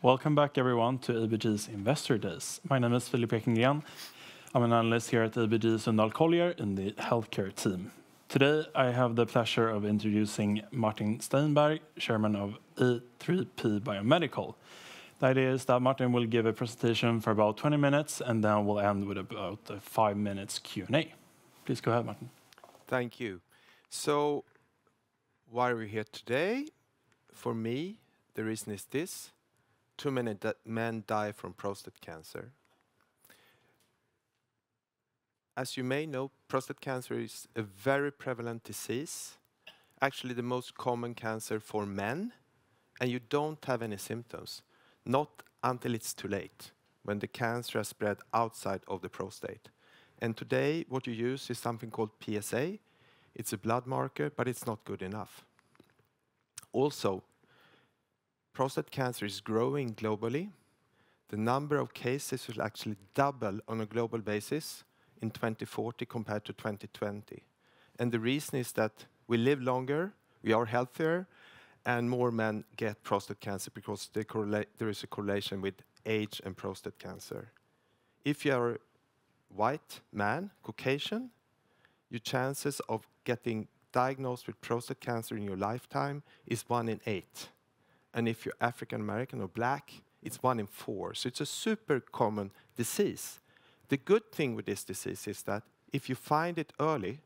Welcome back, everyone, to ABG's Investor Days. My name is Philip Ekengren. I'm an analyst here at ABG Sundal Collier in the healthcare team. Today, I have the pleasure of introducing Martin Steinberg, chairman of A3P Biomedical. The idea is that Martin will give a presentation for about 20 minutes, and then we'll end with about a 5 minutes Q&A. Please go ahead, Martin. Thank you. So, why are we here today? For me, the reason is this. Too many men die from prostate cancer. As you may know, prostate cancer is a very prevalent disease, actually the most common cancer for men, and you don't have any symptoms, not until it's too late, when the cancer has spread outside of the prostate. And today, what you use is something called PSA. It's a blood marker, but it's not good enough. Also, prostate cancer is growing globally. The number of cases will actually double on a global basis in 2040 compared to 2020. And the reason is that we live longer, we are healthier, and more men get prostate cancer because there is a correlation with age and prostate cancer. If you are a white man, Caucasian, your chances of getting diagnosed with prostate cancer in your lifetime is 1 in 8. And if you're African American or black, it's 1 in 4. So it's a super common disease. The good thing with this disease is that if you find it early,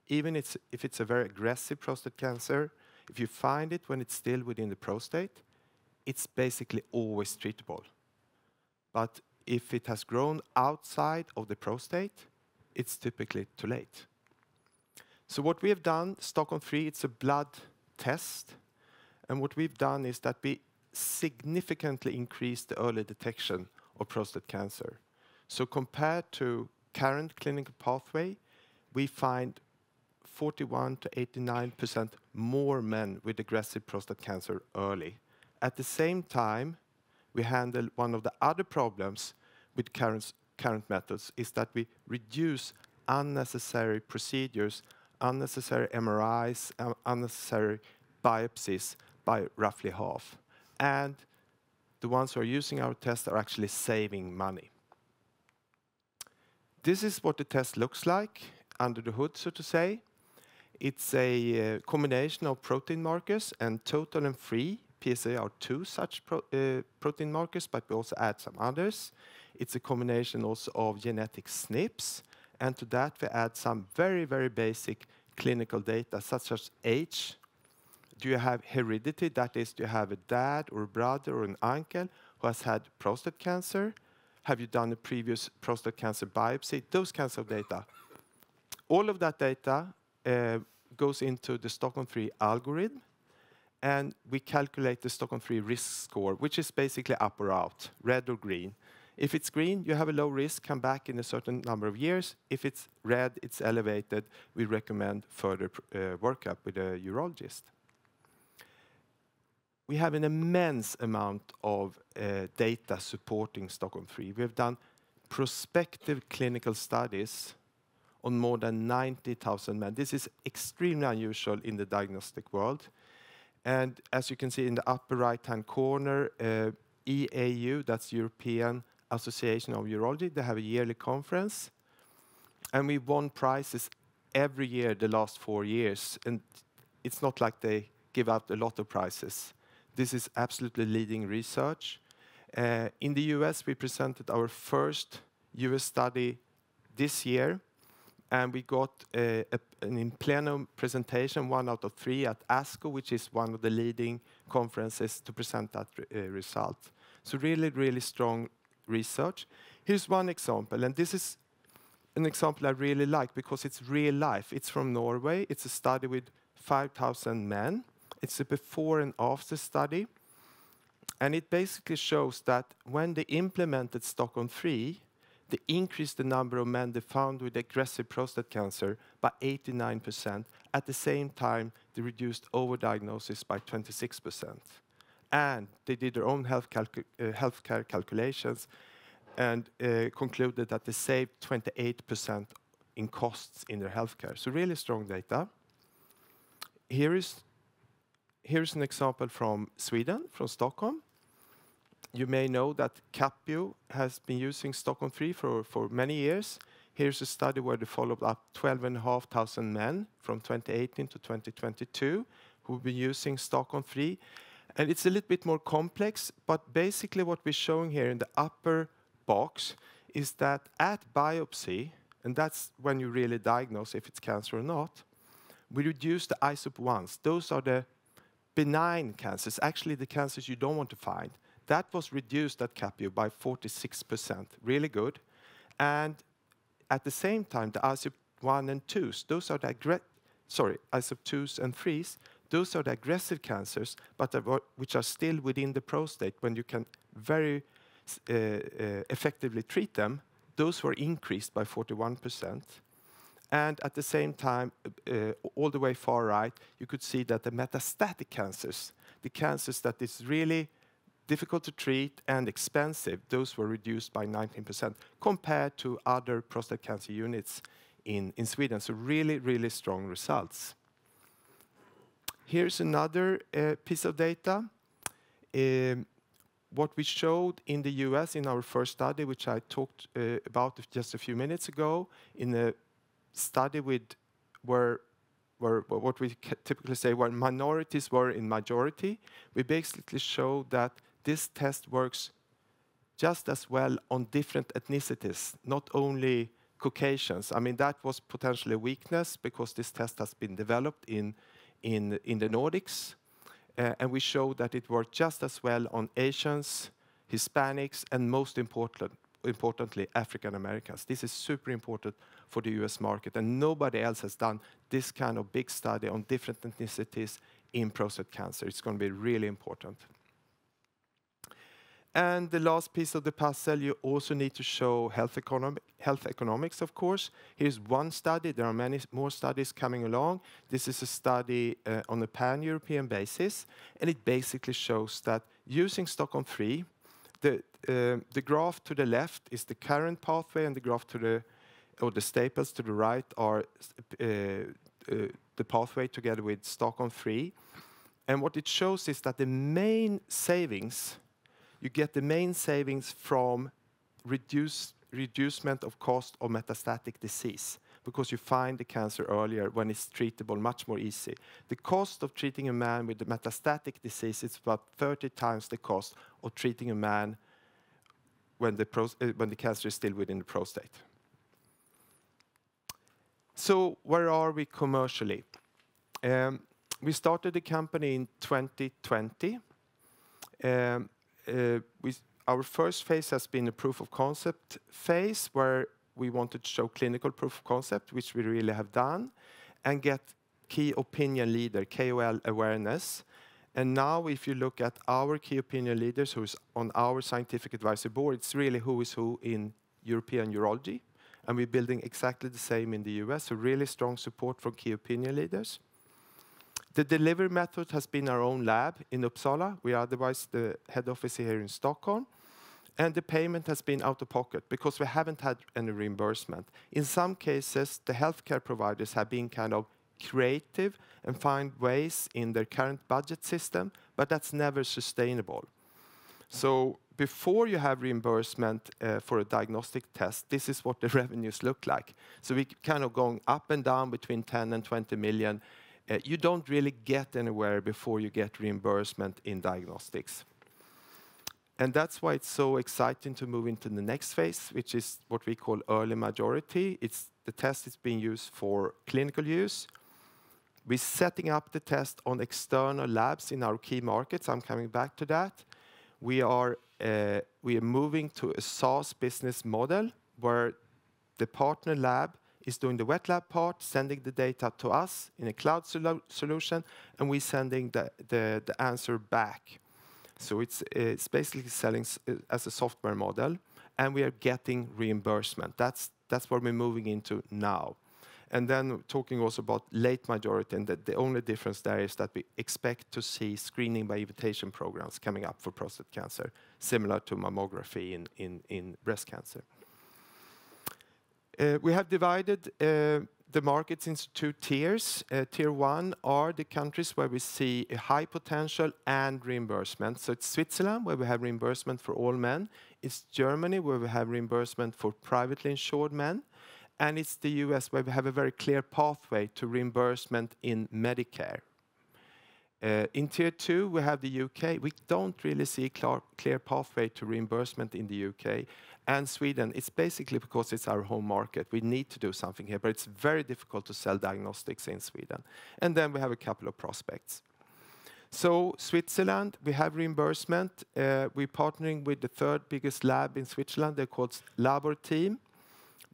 even if it's a very aggressive prostate cancer, if you find it when it's still within the prostate, it's basically always treatable. But if it has grown outside of the prostate, it's typically too late. So what we have done, Stockholm 3, it's a blood test. And what we've done is that we significantly increased the early detection of prostate cancer. So compared to current clinical pathway, we find 41 to 89% more men with aggressive prostate cancer early. At the same time, we handle one of the other problems with current methods is that we reduce unnecessary procedures, unnecessary MRIs, unnecessary biopsies by roughly half. And the ones who are using our test are actually saving money. This is what the test looks like under the hood, so to say. It's a combination of protein markers, and total and free PSA are 2 such protein markers, but we also add some others. It's a combination also of genetic SNPs, and to that we add some very, very basic clinical data, such as age. Do you have heredity? That is, do you have a dad or a brother or an uncle who has had prostate cancer? Have you done a previous prostate cancer biopsy? Those kinds of data. All of that data goes into the Stockholm 3 algorithm, and we calculate the Stockholm 3 risk score, which is basically up or out, red or green. If it's green, you have a low risk, come back in a certain number of years. If it's red, it's elevated. We recommend further workup with a urologist. We have an immense amount of data supporting Stockholm 3. We have done prospective clinical studies on more than 90,000 men. This is extremely unusual in the diagnostic world. And as you can see in the upper right-hand corner, EAU, that's European Association of Urology, they have a yearly conference. And we won prizes every year the last 4 years. And it's not like they give out a lot of prizes. This is absolutely leading research. In the US, we presented our first US study this year, and we got an in plenum presentation, 1 out of 3 at ASCO, which is one of the leading conferences to present that result. So really, really strong research. Here's one example, and this is an example I really like because it's real life. It's from Norway. It's a study with 5,000 men. It's a before and after study. And it basically shows that when they implemented Stockholm 3, they increased the number of men they found with aggressive prostate cancer by 89%. At the same time, they reduced overdiagnosis by 26%. And they did their own healthcare calculations and concluded that they saved 28% in costs in their healthcare. So really strong data. Here's an example from Sweden, from Stockholm. You may know that Capio has been using Stockholm 3 for many years. Here's a study where they followed up 12,500 men from 2018 to 2022 who've been using Stockholm 3. And it's a little bit more complex, but basically what we're showing here in the upper box is that at biopsy, and that's when you really diagnose if it's cancer or not, we reduce the ISOP1s. Those are the benign cancers, actually the cancers you don't want to find. That was reduced at Capio by 46%, really good. And at the same time, the ISOP1 and 2s, those are the ISOP 2s and 3s, those are the aggressive cancers, but which are still within the prostate when you can very effectively treat them. Those were increased by 41%. And at the same time, all the way far right, you could see that the metastatic cancers, the cancers that is really difficult to treat and expensive, those were reduced by 19% compared to other prostate cancer units in Sweden. So really, really strong results. Here's another piece of data. What we showed in the US in our first study, which I talked about just a few minutes ago, in a study with where what we typically say where minorities were in majority, we basically showed that this test works just as well on different ethnicities, not only Caucasians. I mean, that was potentially a weakness because this test has been developed in the Nordics. And we showed that it worked just as well on Asians, Hispanics, and most importantly, African Americans. This is super important for the US market, and nobody else has done this kind of big study on different ethnicities in prostate cancer. It's going to be really important. And the last piece of the puzzle, you also need to show health economics, of course. Here's one study. There are many more studies coming along. This is a study on a pan-European basis, and it basically shows that using Stockholm 3, the graph to the left is the current pathway, and the graph to the staples to the right are the pathway together with Stockholm 3. And what it shows is that the main savings, you get the main savings from reducement of cost of metastatic disease, because you find the cancer earlier when it's treatable much more easy. The cost of treating a man with the metastatic disease is about 30 times the cost of treating a man when the cancer is still within the prostate. So where are we commercially? We started the company in 2020. Our first phase has been a proof of concept phase where we wanted to show clinical proof of concept, which we really have done, and get key opinion leader, KOL awareness. And now if you look at our key opinion leaders who's on our scientific advisory board, it's really who is who in European urology. And we're building exactly the same in the US, so really strong support from key opinion leaders. The delivery method has been our own lab in Uppsala. We are otherwise the head office here in Stockholm. And the payment has been out of pocket because we haven't had any reimbursement. In some cases, the healthcare providers have been kind of creative and find ways in their current budget system, but that's never sustainable. So before you have reimbursement for a diagnostic test, this is what the revenues look like. So we kind of going up and down between 10 and 20 million. You don't really get anywhere before you get reimbursement in diagnostics. And that's why it's so exciting to move into the next phase, which is what we call early majority. The test is being used for clinical use. We're setting up the test on external labs in our key markets. I'm coming back to that. We are moving to a SaaS business model where the partner lab is doing the wet lab part, sending the data to us in a cloud solution, and we're sending the answer back. So it's basically selling as a software model, and we are getting reimbursement. That's what we're moving into now. And then talking also about late majority, and the only difference there is that we expect to see screening by invitation programs coming up for prostate cancer, similar to mammography in breast cancer. We have divided the markets into two tiers. Tier 1 are the countries where we see a high potential and reimbursement. So it's Switzerland, where we have reimbursement for all men. It's Germany, where we have reimbursement for privately insured men. And it's the US, where we have a very clear pathway to reimbursement in Medicare. In Tier 2, we have the UK. We don't really see a clear pathway to reimbursement in the UK. And Sweden, it's basically because it's our home market. We need to do something here, but it's very difficult to sell diagnostics in Sweden. And then we have a couple of prospects. So Switzerland, we have reimbursement. We're partnering with the third biggest lab in Switzerland. They're called Labor Team.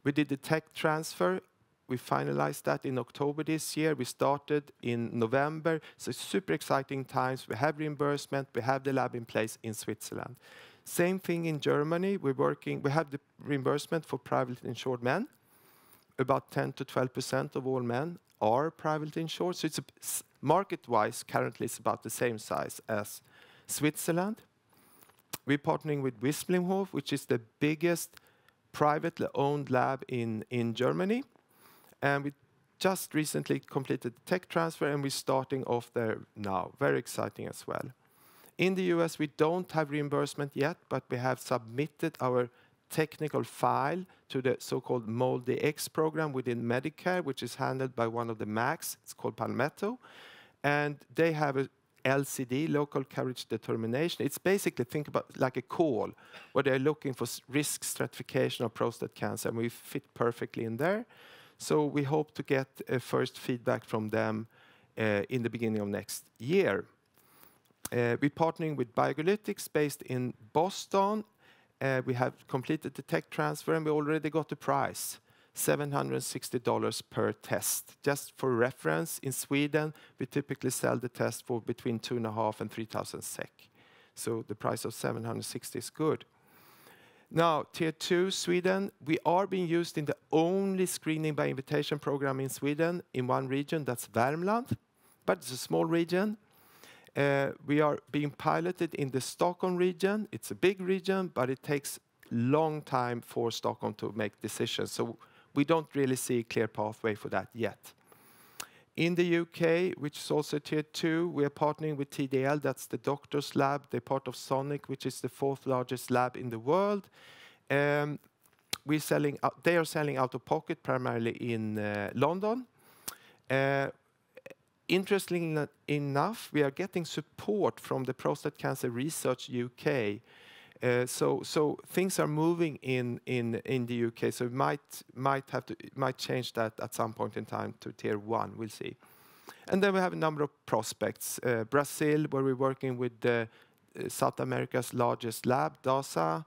We did the tech transfer. We finalized that in October this year. We started in November. So super exciting times. We have reimbursement. We have the lab in place in Switzerland. Same thing in Germany. We have the reimbursement for privately insured men. About 10 to 12% of all men are privately insured. So it's market-wise, currently it's about the same size as Switzerland. We're partnering with Wismlinghof, which is the biggest privately owned lab in Germany. And we just recently completed the tech transfer, and we're starting off there now. Very exciting as well. In the US, we don't have reimbursement yet, but we have submitted our technical file to the so-called MolDX program within Medicare, which is handled by one of the MACs. It's called Palmetto. And they have a LCD, local coverage determination. It's basically, think about like a call, where they're looking for risk stratification of prostate cancer, and we fit perfectly in there. So we hope to get first feedback from them in the beginning of next year. We're partnering with Biolytics based in Boston. We have completed the tech transfer, and we already got the price, $760 per test. Just for reference, in Sweden, we typically sell the test for between 2,500 and 3,000 SEK. So the price of 760 is good. Now, Tier 2, Sweden, we are being used in the only screening by invitation program in Sweden in one region, that's Värmland, but it's a small region. We are being piloted in the Stockholm region. It's a big region, but it takes a long time for Stockholm to make decisions. So we don't really see a clear pathway for that yet. In the UK, which is also Tier 2, we are partnering with TDL. That's the doctor's lab. They're part of Sonic, which is the fourth largest lab in the world. They are selling out of pocket primarily in London. Interestingly enough, we are getting support from the Prostate Cancer Research UK. So things are moving in the UK. So it might change that at some point in time to Tier 1. We'll see. And then we have a number of prospects. Brazil, where we're working with South America's largest lab, Detta.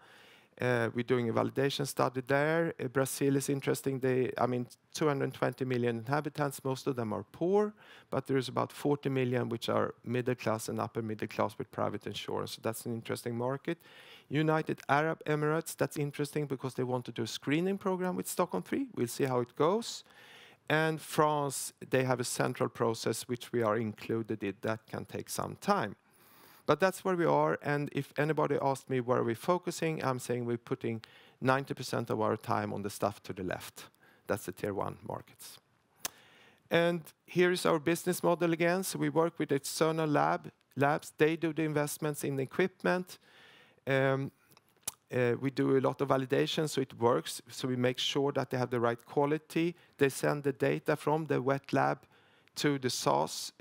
We're doing a validation study there. Brazil is interesting. 220 million inhabitants. Most of them are poor, but there's about 40 million which are middle class and upper middle class with private insurance. So that's an interesting market. United Arab Emirates, that's interesting because they want to do a screening program with Stockholm 3. We'll see how it goes. And France, they have a central process which we are included in. That can take some time. But that's where we are, and if anybody asks me where we're focusing, I'm saying we're putting 90% of our time on the stuff to the left. That's the Tier 1 markets. And here is our business model again. So we work with external labs. They do the investments in the equipment. We do a lot of validation, so it works. So we make sure that they have the right quality. They send the data from the wet lab to the SaaS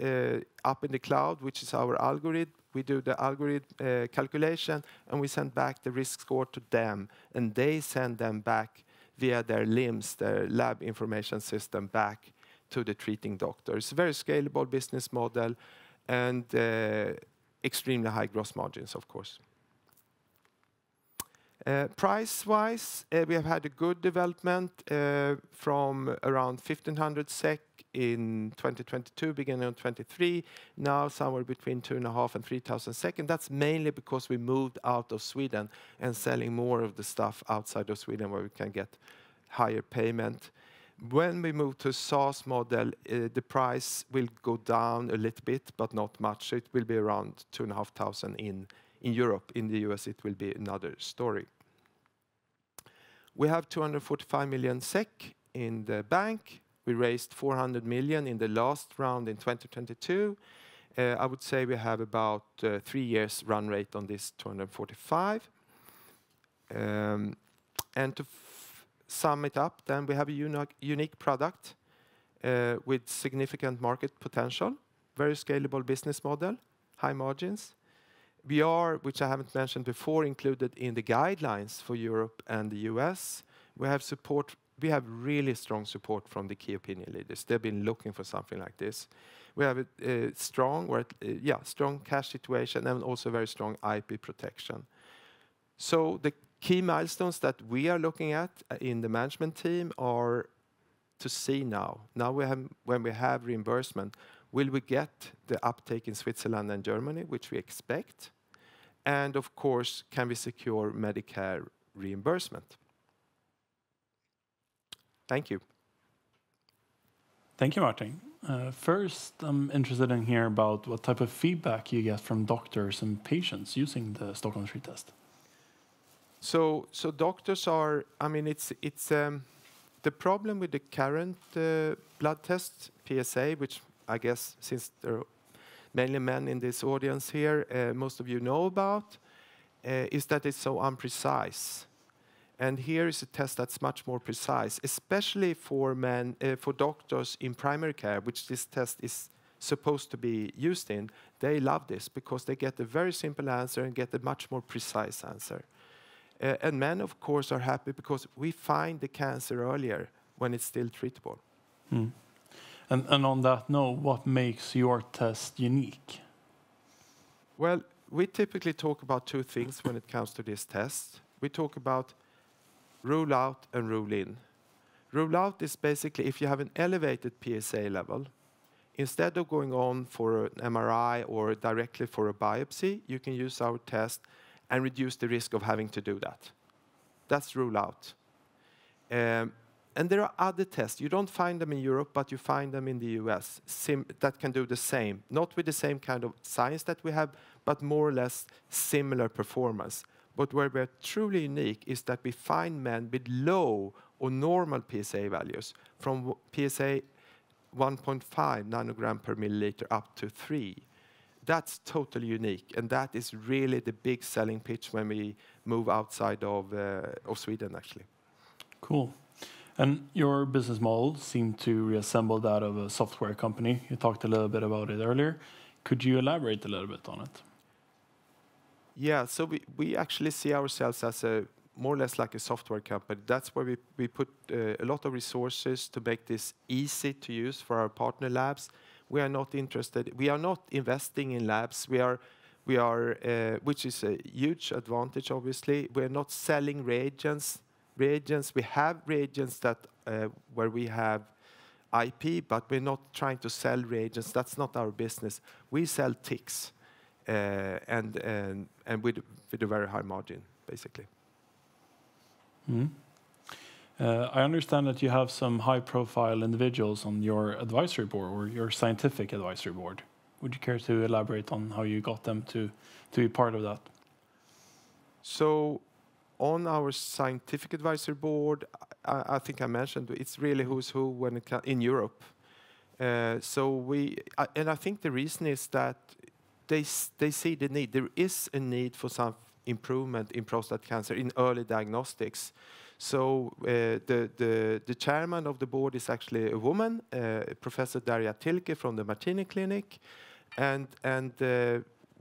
up in the cloud, which is our algorithm. We do the algorithm calculation, and we send back the risk score to them, and they send them back via their LIMS, their lab information system, back to the treating doctor. It's a very scalable business model, and extremely high gross margins, of course. Price-wise, we have had a good development from around 1,500 SEK in 2022, beginning of 2023, now somewhere between 2,500 and 3,000 SEK. And that's mainly because we moved out of Sweden and selling more of the stuff outside of Sweden where we can get higher payment. When we move to a SaaS model, the price will go down a little bit, but not much. So it will be around 2,500 in Europe. In the US, it will be another story. We have 245 million SEK in the bank. We raised 400 million in the last round in 2022. I would say we have about 3 years run rate on this 245. And to sum it up, then we have a unique product with significant market potential, very scalable business model, high margins. We are, which I haven't mentioned before, included in the guidelines for Europe and the US. We have support. We have really strong support from the key opinion leaders. They've been looking for something like this. We have a strong cash situation and also very strong IP protection. So the key milestones that we are looking at in the management team are to see now. Now when we have reimbursement, will we get the uptake in Switzerland and Germany, which we expect? And of course, can we secure Medicare reimbursement? Thank you. Thank you, Martin. First, I'm interested in hearing about what type of feedback you get from doctors and patients using the Stockholm 3 test. So doctors are, I mean, it's the problem with the current blood test, PSA, which I guess since there are mainly men in this audience here, most of you know about, is that it's so imprecise. And here is a test that's much more precise, especially for men, for doctors in primary care, which this test is supposed to be used in. They love this because they get a very simple answer and get a much more precise answer. And men, of course, are happy because we find the cancer earlier when it's still treatable. Mm. And on that note, what makes your test unique? Well, we typically talk about two things when it comes to this test. We talk about rule out and rule in. Rule out is basically if you have an elevated PSA level, instead of going on for an MRI or directly for a biopsy, you can use our test and reduce the risk of having to do that. That's rule out. And there are other tests. You don't find them in Europe, but you find them in the US that can do the same. Not with the same kind of science that we have, but more or less similar performance. But where we're truly unique is that we find men with low or normal PSA values from PSA 1.5 nanogram per milliliter up to 3. That's totally unique, and that is really the big selling pitch when we move outside of Sweden, actually. Cool. And your business model seemed to reassemble that of a software company. You talked a little bit about it earlier. Could you elaborate a little bit on it? Yeah, so we actually see ourselves as a more or less like a software company. That's where we put a lot of resources to make this easy to use for our partner labs. We are not interested. We are not investing in labs. We are, which is a huge advantage. Obviously, we are not selling reagents. We have reagents that where we have IP, but we're not trying to sell reagents. That's not our business. We sell ticks, and with a very high margin, basically. Mm. I understand that you have some high-profile individuals on your advisory board or your scientific advisory board. Would you care to elaborate on how you got them to be part of that? So, on our scientific advisory board, I think I mentioned it's really who's who when it comes in Europe. And I think the reason is that they see the need. There is a need for some improvement in prostate cancer in early diagnostics. So the chairman of the board is actually a woman, Professor Darja Tilke from the Martini Clinic, and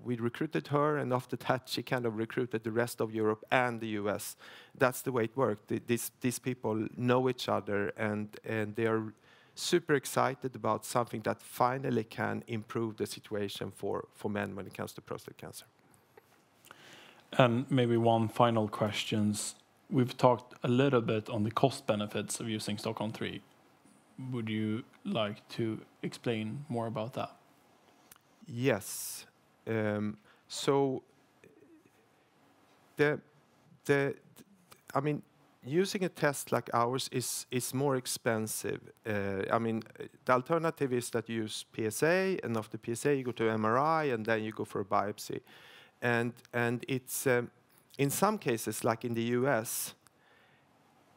we recruited her, and after that she kind of recruited the rest of Europe and the US. That's the way it worked. These people know each other, and they are super excited about something that finally can improve the situation for men when it comes to prostate cancer. And maybe one final question. We've talked a little bit on the cost benefits of using Stockholm 3. Would you like to explain more about that? Yes. So I mean, using a test like ours is more expensive. I mean, the alternative is that you use PSA, and after PSA you go to MRI, and then you go for a biopsy. And it's in some cases, like in the US,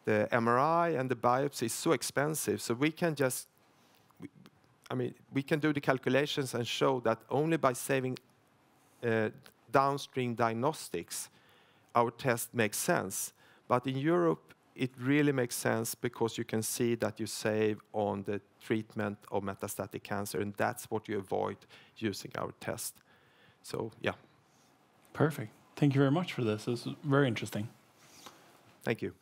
the MRI and the biopsy is so expensive, so we can just, we can do the calculations and show that only by saving downstream diagnostics, our test makes sense. But in Europe, it really makes sense because you can see that you save on the treatment of metastatic cancer, and that's what you avoid using our test. So, yeah. Perfect. Thank you very much for this. This is very interesting. Thank you.